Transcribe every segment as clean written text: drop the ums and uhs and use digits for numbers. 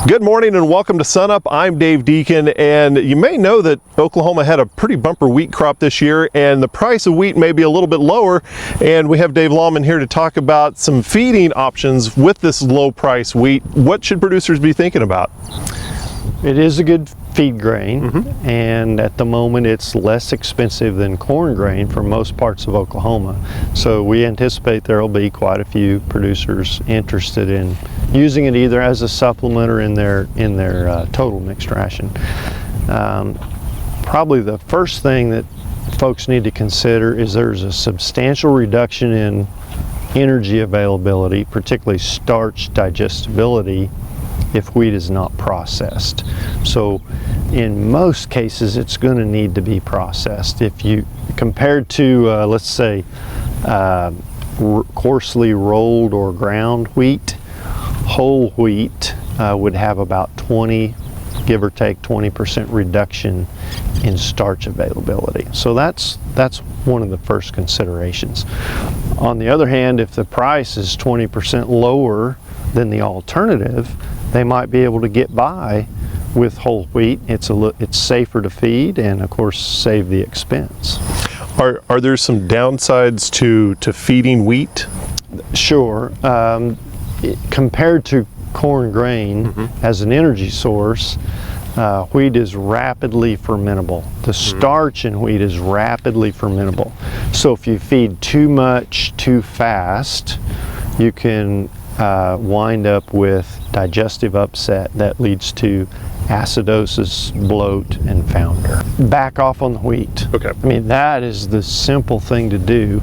Good morning and welcome to SUNUP. I'm Dave Deacon, and you may know that Oklahoma had a pretty bumper wheat crop this year, and the price of wheat may be a little bit lower, and we have Dave Lawman here to talk about some feeding options with this low price wheat. What should producers be thinking about? It is a good feed grain, and at the moment it's less expensive than corn grain for most parts of Oklahoma. So we anticipate there will be quite a few producers interested in using it either as a supplement or in their total mixed ration. Probably the first thing that folks need to consider is there's a substantial reduction in energy availability, particularly starch digestibility, if wheat is not processed. So in most cases it's going to need to be processed. If you compared to let's say coarsely rolled or ground wheat, whole wheat would have about 20, give or take 20% reduction in starch availability. So that's one of the first considerations. On the other hand, if the price is 20% lower than the alternative, they might be able to get by with whole wheat. It's safer to feed and of course save the expense. Are there some downsides to feeding wheat? Sure. Compared to corn grain as an energy source, wheat is rapidly fermentable. The starch in wheat is rapidly fermentable. So if you feed too much too fast, you can wind up with digestive upset that leads to acidosis, bloat, and founder. Back off on the wheat. Okay. I mean, that is the simple thing to do,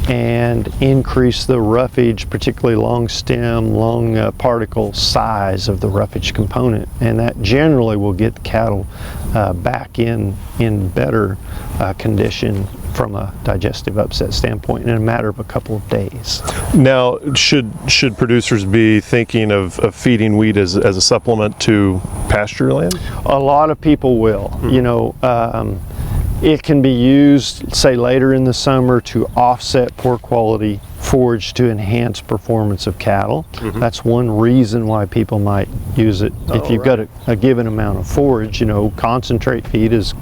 and increase the roughage, particularly long stem, long particle size of the roughage component, and that generally will get the cattle back in better condition from a digestive upset standpoint in a matter of a couple of days. Now, should producers be thinking of feeding wheat as a supplement to pasture land? A lot of people will. You know, it can be used, say, later in the summer to offset poor quality forage to enhance performance of cattle. That's one reason why people might use it. If you've got a given amount of forage, you know, concentrate feed is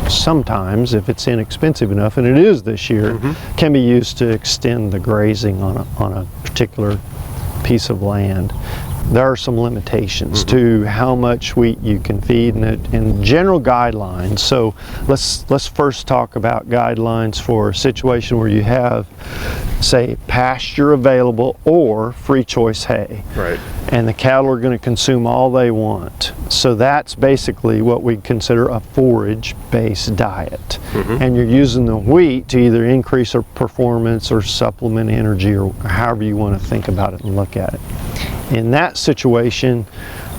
sometimes, if it's inexpensive enough, and it is this year, can be used to extend the grazing on a particular piece of land. There are some limitations to how much wheat you can feed and general guidelines. So let's first talk about guidelines for a situation where you have, say, pasture available or free choice hay. Right. And the cattle are going to consume all they want. So that's basically what we consider a forage-based diet. And you're using the wheat to either increase their performance or supplement energy, or however you want to think about it and look at it. In that situation,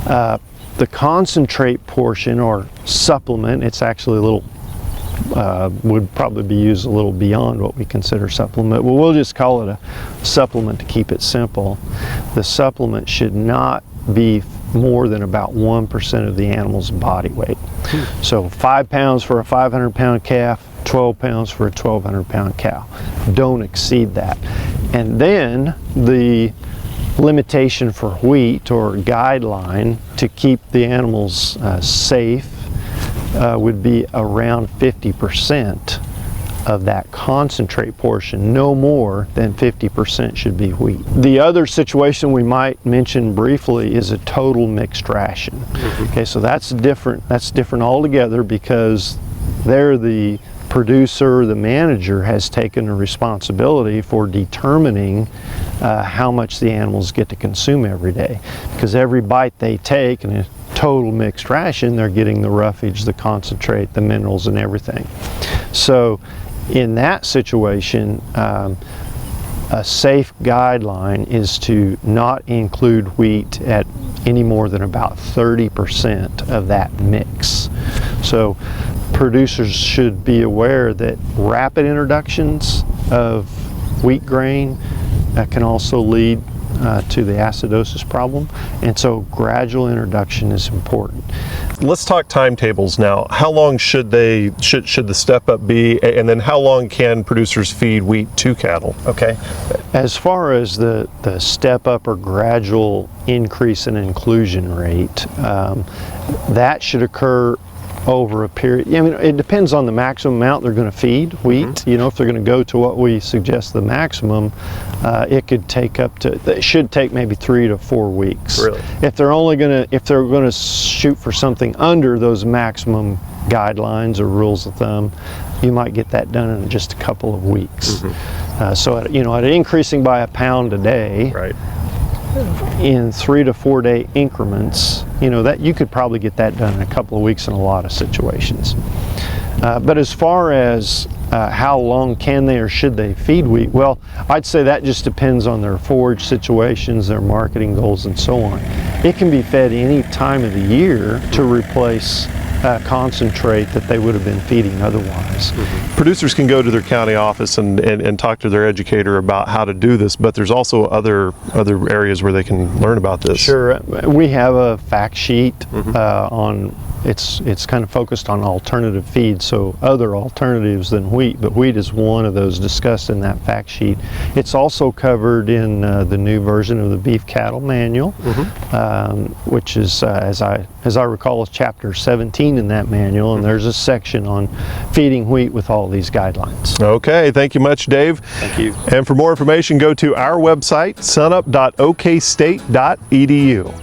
the concentrate portion or supplement, it's actually a little, would probably be used a little beyond what we consider supplement, but we'll just call it a supplement to keep it simple. The supplement should not be more than about 1% of the animal's body weight. So 5 pounds for a 500-pound calf, 12 pounds for a 1,200-pound cow. Don't exceed that. And then the limitation for wheat or guideline to keep the animals safe would be around 50% of that concentrate portion. No more than 50% should be wheat. The other situation we might mention briefly is a total mixed ration. Okay, so that's different. That's different altogether, because there the producer, the manager, has taken a responsibility for determining how much the animals get to consume every day. Because every bite they take in a total mixed ration, they're getting the roughage, the concentrate, the minerals, and everything. So in that situation, a safe guideline is to not include wheat at any more than about 30% of that mix. So producers should be aware that rapid introductions of wheat grain can also lead to the acidosis problem, and so gradual introduction is important. Let's talk timetables now. How long should the step up be, and then how long can producers feed wheat to cattle? Okay. As far as the step up or gradual increase in inclusion rate, that should occur over a period. I mean, it depends on the maximum amount they're going to feed wheat. You know, if they're going to go to what we suggest the maximum, it could take it should take maybe 3 to 4 weeks. Really? If they're going to shoot for something under those maximum guidelines or rules of thumb, you might get that done in just a couple of weeks. So at increasing by a pound a day, right, in 3 to 4 day increments, that you could probably get that done in a couple of weeks in a lot of situations. But as far as how long can they or should they feed wheat, well, I'd say that just depends on their forage situations, their marketing goals, and so on. It can be fed any time of the year to replace concentrate that they would have been feeding otherwise. Producers can go to their county office and talk to their educator about how to do this, but there's also other areas where they can learn about this. Sure. We have a fact sheet on it's kind of focused on alternative feeds, so other alternatives than wheat, but wheat is one of those discussed in that fact sheet. It's also covered in the new version of the Beef Cattle Manual, which is, as I recall, is chapter 17 in that manual, and there's a section on feeding wheat with all these guidelines. Okay, thank you much, Dave. Thank you. And for more information, go to our website, sunup.okstate.edu.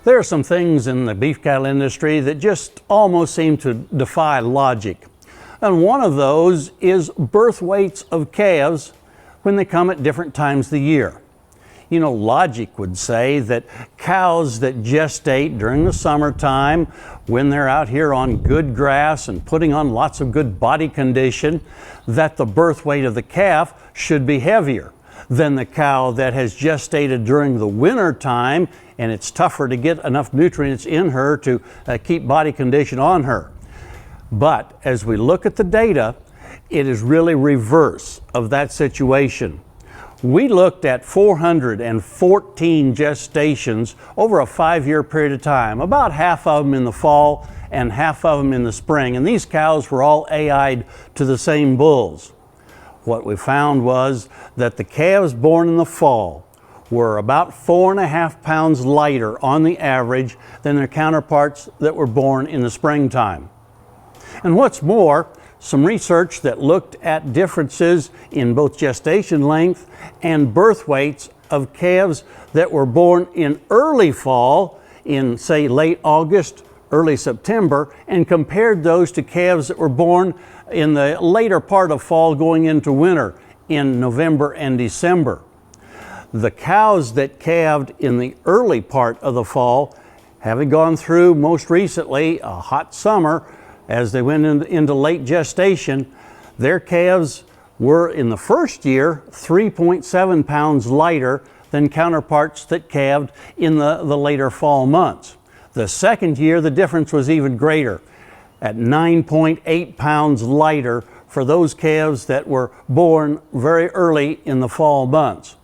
There are some things in the beef cattle industry that just almost seem to defy logic. And one of those is birth weights of calves when they come at different times of the year. You know, logic would say that cows that gestate during the summertime, when they're out here on good grass and putting on lots of good body condition, that the birth weight of the calf should be heavier than the cow that has gestated during the winter time, and it's tougher to get enough nutrients in her to keep body condition on her. But as we look at the data, it is really reverse of that situation. We looked at 414 gestations over a 5-year period of time, about half of them in the fall and half of them in the spring, and these cows were all AI'd to the same bulls. What we found was that the calves born in the fall were about 4.5 pounds lighter on the average than their counterparts that were born in the springtime. And what's more, some research that looked at differences in both gestation length and birth weights of calves that were born in early fall, in say late August, early September, and compared those to calves that were born in the later part of fall going into winter in November and December. The cows that calved in the early part of the fall, having gone through most recently a hot summer as they went into late gestation, their calves were in the first year 3.7 pounds lighter than counterparts that calved in the later fall months. The second year, the difference was even greater, at 9.8 pounds lighter for those calves that were born very early in the fall months.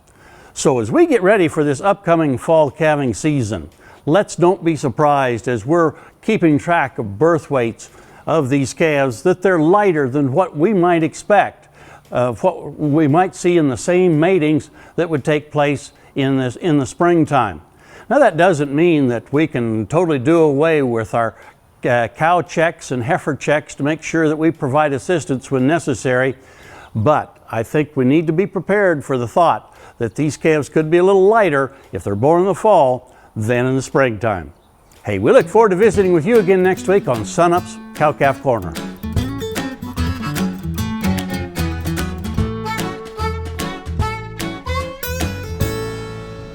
So as we get ready for this upcoming fall calving season, let's don't be surprised as we're keeping track of birth weights of these calves that they're lighter than what we might expect, what we might see in the same matings that would take place in the springtime. Now that doesn't mean that we can totally do away with our cow checks and heifer checks to make sure that we provide assistance when necessary, but I think we need to be prepared for the thought that these calves could be a little lighter if they're born in the fall then in the springtime. Hey, we look forward to visiting with you again next week on SUNUP's Cow-Calf Corner.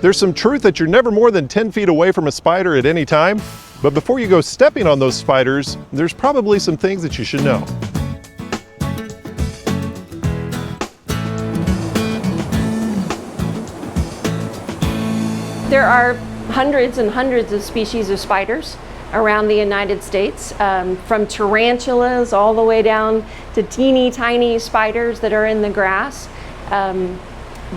There's some truth that you're never more than 10 feet away from a spider at any time, but before you go stepping on those spiders, there's probably some things that you should know. There are hundreds and hundreds of species of spiders around the United States, from tarantulas all the way down to teeny tiny spiders that are in the grass.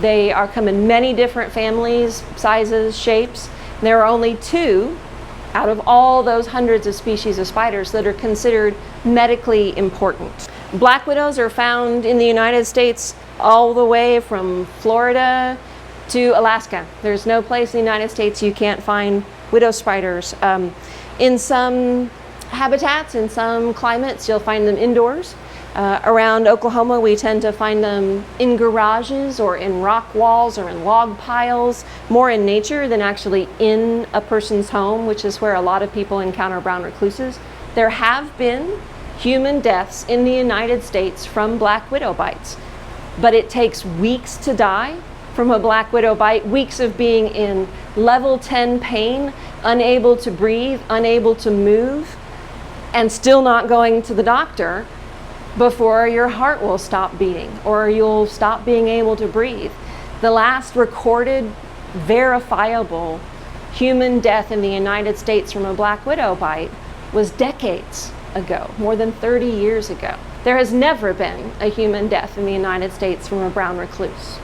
They come in many different families, sizes, shapes. There are only 2 out of all those hundreds of species of spiders that are considered medically important. Black widows are found in the United States all the way from Florida to Alaska. There's no place in the United States you can't find widow spiders. In some habitats, in some climates, you'll find them indoors. Around Oklahoma, we tend to find them in garages or in rock walls or in log piles, more in nature than actually in a person's home, which is where a lot of people encounter brown recluses. There have been human deaths in the United States from black widow bites, but it takes weeks to die from a black widow bite, weeks of being in level 10 pain, unable to breathe, unable to move, and still not going to the doctor before your heart will stop beating or you'll stop being able to breathe. The last recorded, verifiable human death in the United States from a black widow bite was decades ago, more than 30 years ago. There has never been a human death in the United States from a brown recluse.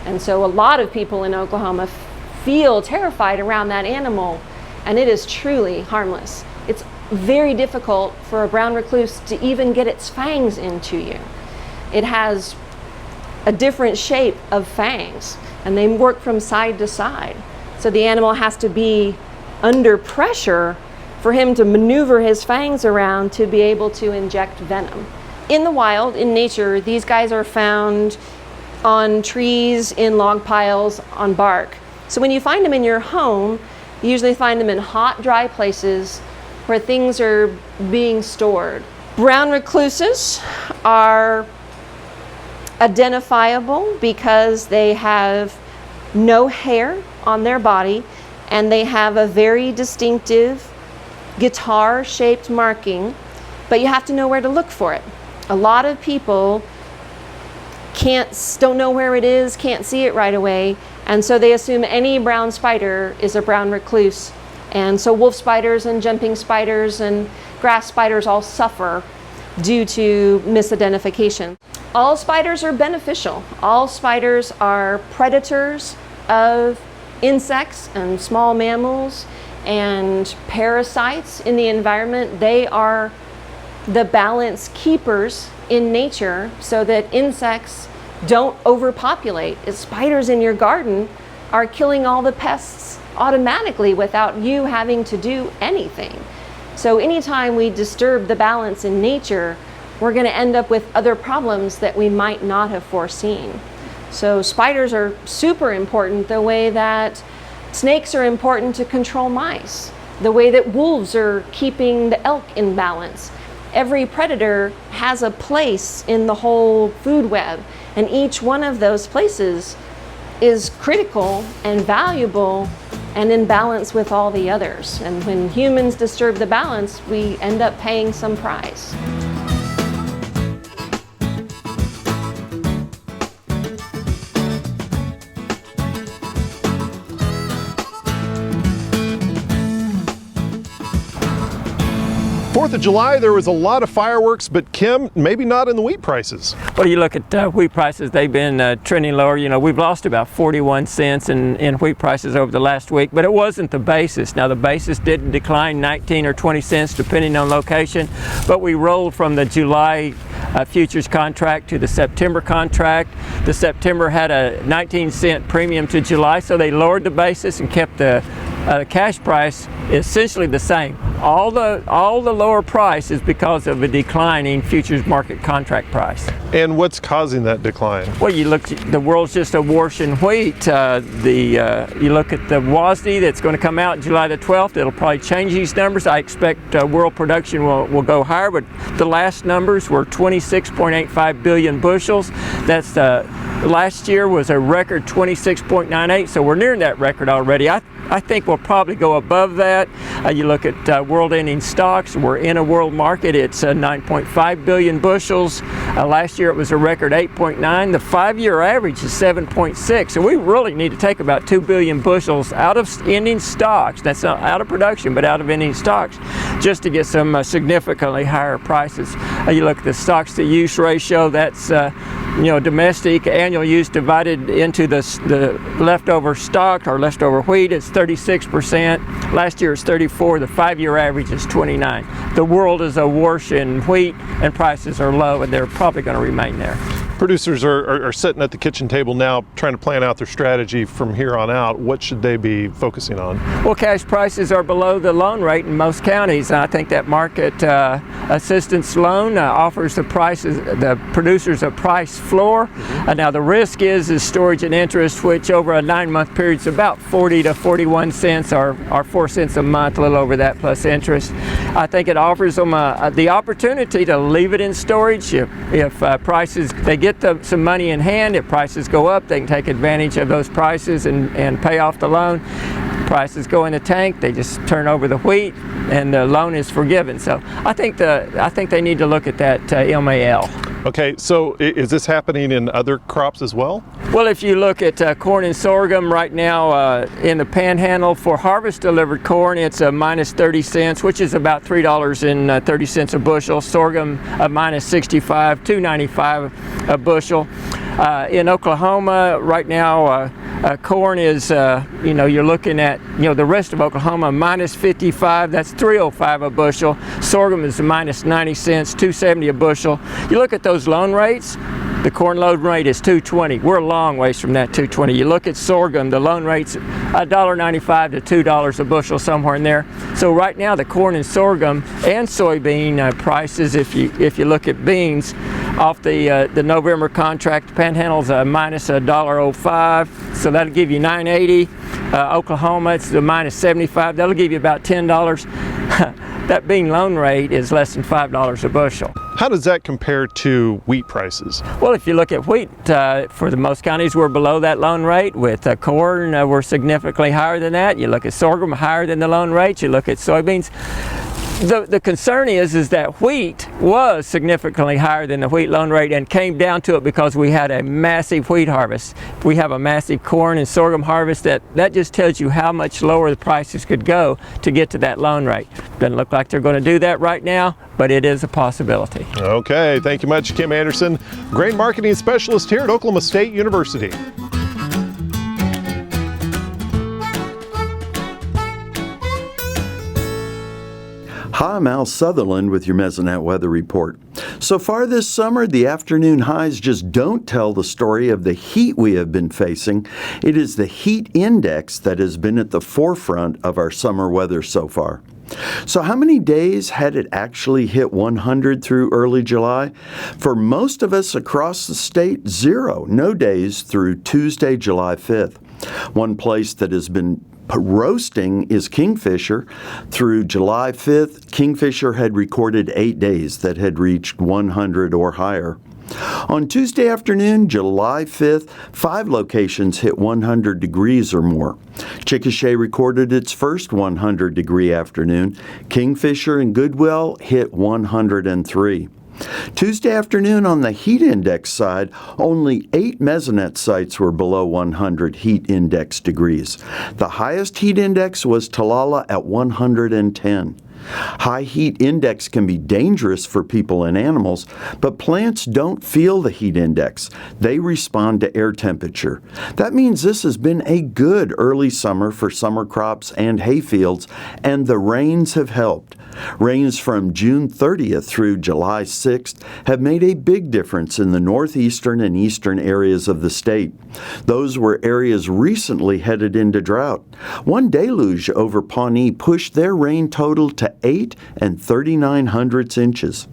And so a lot of people in Oklahoma feel terrified around that animal, and it is truly harmless. It's very difficult for a brown recluse to even get its fangs into you. It has a different shape of fangs, and they work from side to side. So the animal has to be under pressure for him to maneuver his fangs around to be able to inject venom. In the wild, in nature, these guys are found on trees, in log piles, on bark. So when you find them in your home, you usually find them in hot, dry places where things are being stored. Brown recluses are identifiable because they have no hair on their body and they have a very distinctive guitar-shaped marking, but you have to know where to look for it. A lot of people don't know where it is, can't see it right away, and so they assume any brown spider is a brown recluse. And so wolf spiders and jumping spiders and grass spiders all suffer due to misidentification. All spiders are beneficial. All spiders are predators of insects and small mammals and parasites in the environment. They are the balance keepers in nature so that insects don't overpopulate. If spiders in your garden are killing all the pests automatically without you having to do anything. So anytime we disturb the balance in nature, we're going to end up with other problems that we might not have foreseen. So spiders are super important the way that snakes are important to control mice, the way that wolves are keeping the elk in balance. Every predator has a place in the whole food web, and each one of those places is critical and valuable and in balance with all the others. And when humans disturb the balance, we end up paying some price. Fourth of July, there was a lot of fireworks, but Kim, maybe not in the wheat prices. Well, you look at wheat prices, they've been trending lower. You know, we've lost about 41 cents in wheat prices over the last week, but it wasn't the basis. Now, the basis did decline 19 or 20 cents depending on location, but we rolled from the July futures contract to the September contract. The September had a 19-cent premium to July, so they lowered the basis and kept the cash price is essentially the same. All the lower price is because of a declining futures market contract price. And what's causing that decline? Well, you look, the world's just awash in wheat. You look at the WASDE that's going to come out July the 12th. It'll probably change these numbers. I expect world production will go higher, but the last numbers were 26.85 billion bushels. That's last year was a record 26.98, so we're nearing that record already. I think we'll probably go above that. You look at world ending stocks, we're in a world market. It's 9.5 billion bushels. Last year it was a record 8.9. The 5-year average is 7.6. So we really need to take about 2 billion bushels out of ending stocks. That's not out of production, but out of ending stocks, just to get some significantly higher prices. You look at the stocks to use ratio, that's domestic annual use divided into the leftover stock or leftover wheat, it's 36%. Last year it's 34. The 5-year average is 29. The world is awash in wheat and prices are low, and they're probably going to remain there. Producers are sitting at the kitchen table now trying to plan out their strategy from here on out. What should they be focusing on? Well, cash prices are below the loan rate in most counties. I think that market assistance loan offers the producers a price floor. Now the risk is storage and interest, which over a 9-month period is about 40 to 41 cents or 4 cents a month, a little over that plus interest. I think it offers them the opportunity to leave it in storage. If prices, they get some money in hand, if prices go up, they can take advantage of those prices and pay off the loan. Prices go in the tank, they just turn over the wheat and the loan is forgiven. So I think they need to look at that MAL. Okay, so is this happening in other crops as well? Well, if you look at corn and sorghum right now in the Panhandle for harvest delivered corn, it's minus 30 cents, which is about $3.30 a bushel. Sorghum minus 65, $2.95 a bushel. In Oklahoma right now, corn is, you're looking at, the rest of Oklahoma minus 55, that's $3.05 a bushel. Sorghum is minus 90 cents, $2.70 a bushel. You look at those loan rates, the corn loan rate is $2.20. We're a long ways from that $2.20. You look at sorghum, the loan rate's $1.95 to $2 a bushel, somewhere in there. So right now the corn and sorghum and soybean prices, if you look at beans, off the November contract, the Panhandle's minus $1.05, so that'll give you $9.80. Oklahoma, it's the minus 75. That'll give you about $10. That bean loan rate is less than $5 a bushel. How does that compare to wheat prices? Well, if you look at wheat, for the most counties, we're below that loan rate. With corn, we're significantly higher than that. You look at sorghum, higher than the loan rate. You look at soybeans. The concern is that wheat was significantly higher than the wheat loan rate and came down to it because we had a massive wheat harvest. We have a massive corn and sorghum harvest. That just tells you how much lower the prices could go to get to that loan rate. Doesn't look like they're going to do that right now, but it is a possibility. Okay, thank you much, Kim Anderson, grain marketing specialist here at Oklahoma State University. Hi, I'm Al Sutherland with your Mesonet weather report. So far this summer, the afternoon highs just don't tell the story of the heat we have been facing. It is the heat index that has been at the forefront of our summer weather so far. So how many days had it actually hit 100 through early July? For most of us across the state, 0. No days through Tuesday, July 5th. One place that has been roasting is Kingfisher. Through July 5th, Kingfisher had recorded 8 days that had reached 100 or higher. On Tuesday afternoon, July 5th, 5 locations hit 100 degrees or more. Chickasha recorded its first 100-degree afternoon. Kingfisher and Goodwell hit 103. Tuesday afternoon on the heat index side, only 8 Mesonet sites were below 100 heat index degrees. The highest heat index was Talala at 110. High heat index can be dangerous for people and animals, but plants don't feel the heat index. They respond to air temperature. That means this has been a good early summer for summer crops and hay fields, and the rains have helped. Rains from June 30th through July 6th have made a big difference in the northeastern and eastern areas of the state. Those were areas recently headed into drought. One deluge over Pawnee pushed their rain total to 8 3/39 inches.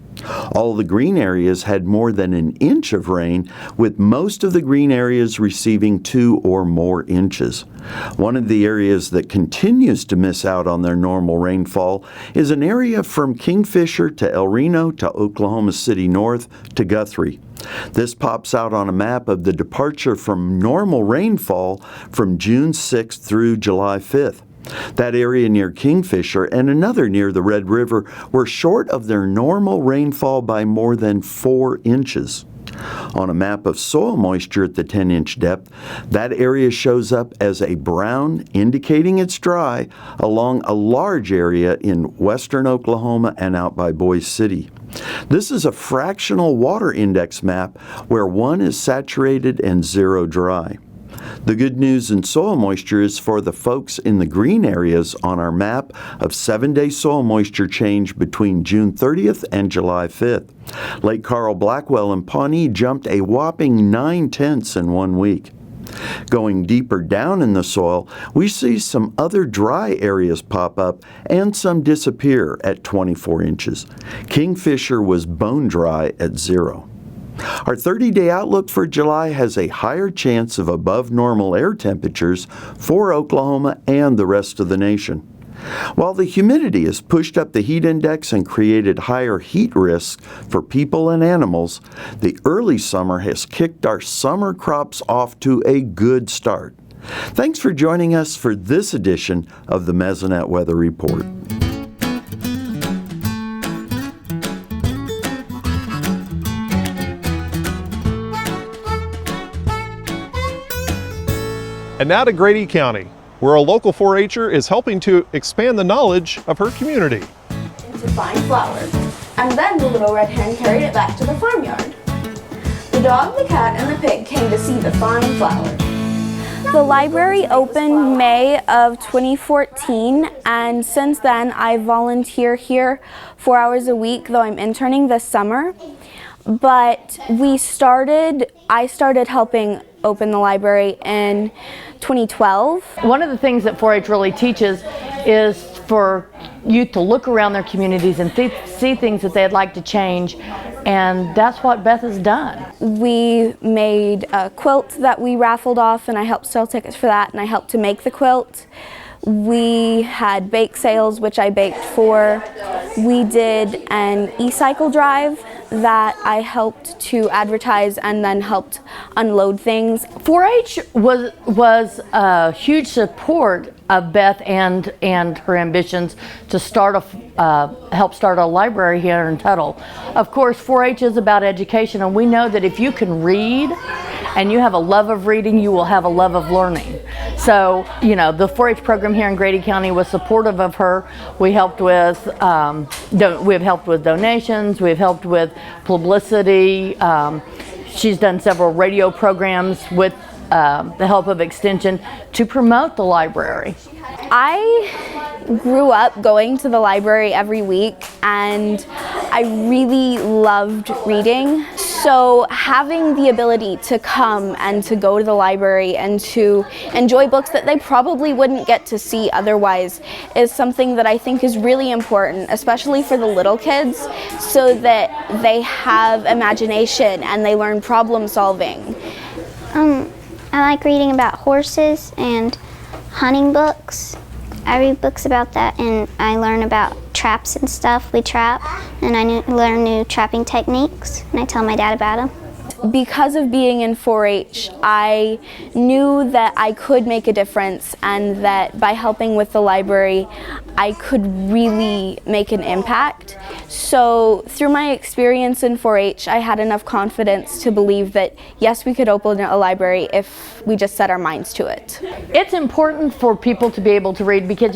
All the green areas had more than an inch of rain, with most of the green areas receiving 2 or more inches. One of the areas that continues to miss out on their normal rainfall is an area from Kingfisher to El Reno to Oklahoma City North to Guthrie. This pops out on a map of the departure from normal rainfall from June 6th through July 5th. That area near Kingfisher and another near the Red River were short of their normal rainfall by more than 4 inches. On a map of soil moisture at the 10-inch depth, that area shows up as a brown, indicating it's dry, along a large area in western Oklahoma and out by Boise City. This is a fractional water index map where 1 is saturated and 0 dry. The good news in soil moisture is for the folks in the green areas on our map of 7-day soil moisture change between June 30th and July 5th. Lake Carl, Blackwell, and Pawnee jumped a whopping 9/10 in 1 week. Going deeper down in the soil, we see some other dry areas pop up and some disappear at 24 inches. Kingfisher was bone dry at 0. Our 30-day outlook for July has a higher chance of above normal air temperatures for Oklahoma and the rest of the nation. While the humidity has pushed up the heat index and created higher heat risks for people and animals, the early summer has kicked our summer crops off to a good start. Thanks for joining us for this edition of the Mesonet Weather Report. And now to Grady County, where a local 4-H'er is helping to expand the knowledge of her community. Into fine flour, and then the little red hen carried it back to the farmyard. The dog, the cat, and the pig came to see the fine flour. The library opened May of 2014, and since then I volunteer here 4 hours a week, though I'm interning this summer. But I started helping open the library in 2012. One of the things that 4-H really teaches is for youth to look around their communities and see things that they'd like to change, and that's what Beth has done. We made a quilt that we raffled off, and I helped sell tickets for that, and I helped to make the quilt. We had bake sales, which I baked for. We did an e-cycle drive that I helped to advertise and then helped unload things. 4-H was a huge support of Beth and her ambitions to help start a library here in Tuttle. Of course, 4-H is about education, and we know that if you can read and you have a love of reading, you will have a love of learning. So, the 4-H program here in Grady County was supportive of her. We helped with we've helped with donations, we've helped with publicity. She's done several radio programs with the help of Extension to promote the library. I grew up going to the library every week, and I really loved reading. So having the ability to come and to go to the library and to enjoy books that they probably wouldn't get to see otherwise is something that I think is really important, especially for the little kids, so that they have imagination and they learn problem solving. I like reading about horses and hunting books. I read books about that, and I learn about traps and stuff. We trap, and I learn new trapping techniques, and I tell my dad about them. Because of being in 4-H, I knew that I could make a difference, and that by helping with the library, I could really make an impact. So through my experience in 4-H, I had enough confidence to believe that yes, we could open a library if we just set our minds to it. It's important for people to be able to read because,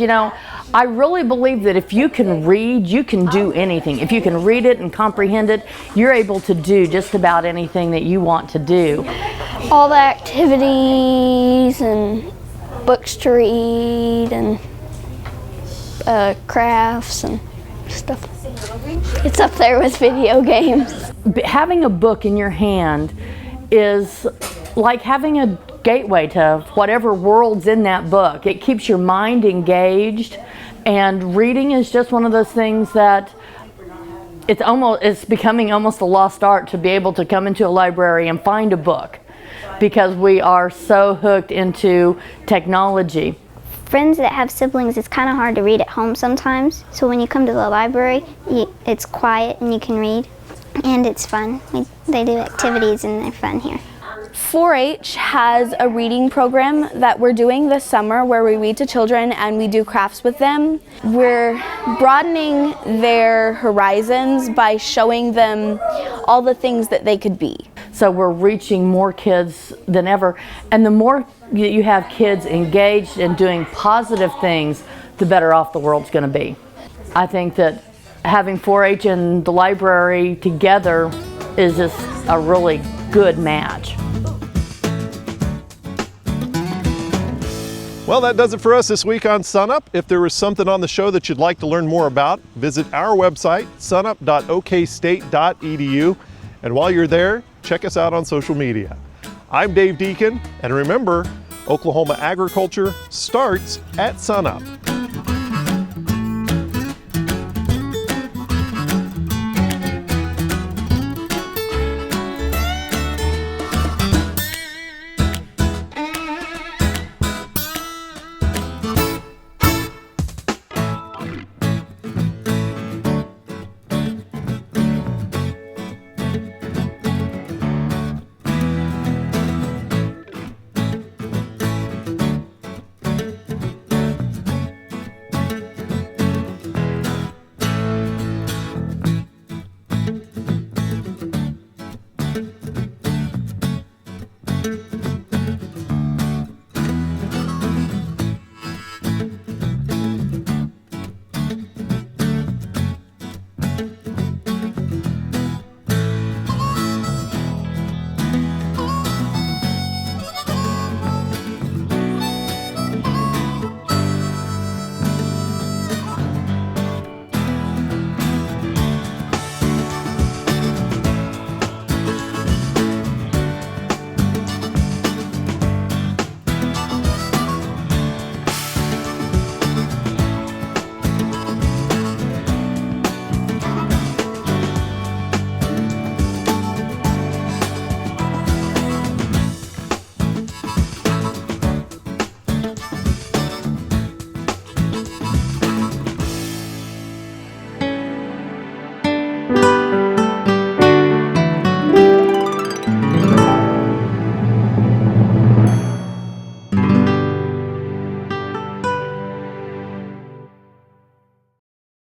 I really believe that if you can read, you can do anything. If you can read it and comprehend it, you're able to do just about anything that you want to do. All the activities and books to read and crafts and stuff. It's up there with video games. Having a book in your hand is like having a gateway to whatever world's in that book. It keeps your mind engaged, and reading is just one of those things that it's becoming almost a lost art to be able to come into a library and find a book, because we are so hooked into technology. Friends that have siblings, it's kind of hard to read at home sometimes. So when you come to the library, it's quiet and you can read, and it's fun. They do activities and they're fun here. 4-H has a reading program that we're doing this summer where we read to children and we do crafts with them. We're broadening their horizons by showing them all the things that they could be. So we're reaching more kids than ever, and the more you have kids engaged and doing positive things, the better off the world's going to be. I think that having 4-H and the library together is just a really good match. Well, that does it for us this week on SUNUP. If there was something on the show that you'd like to learn more about, visit our website, sunup.okstate.edu. And while you're there, check us out on social media. I'm Dave Deacon, and remember, Oklahoma agriculture starts at SUNUP.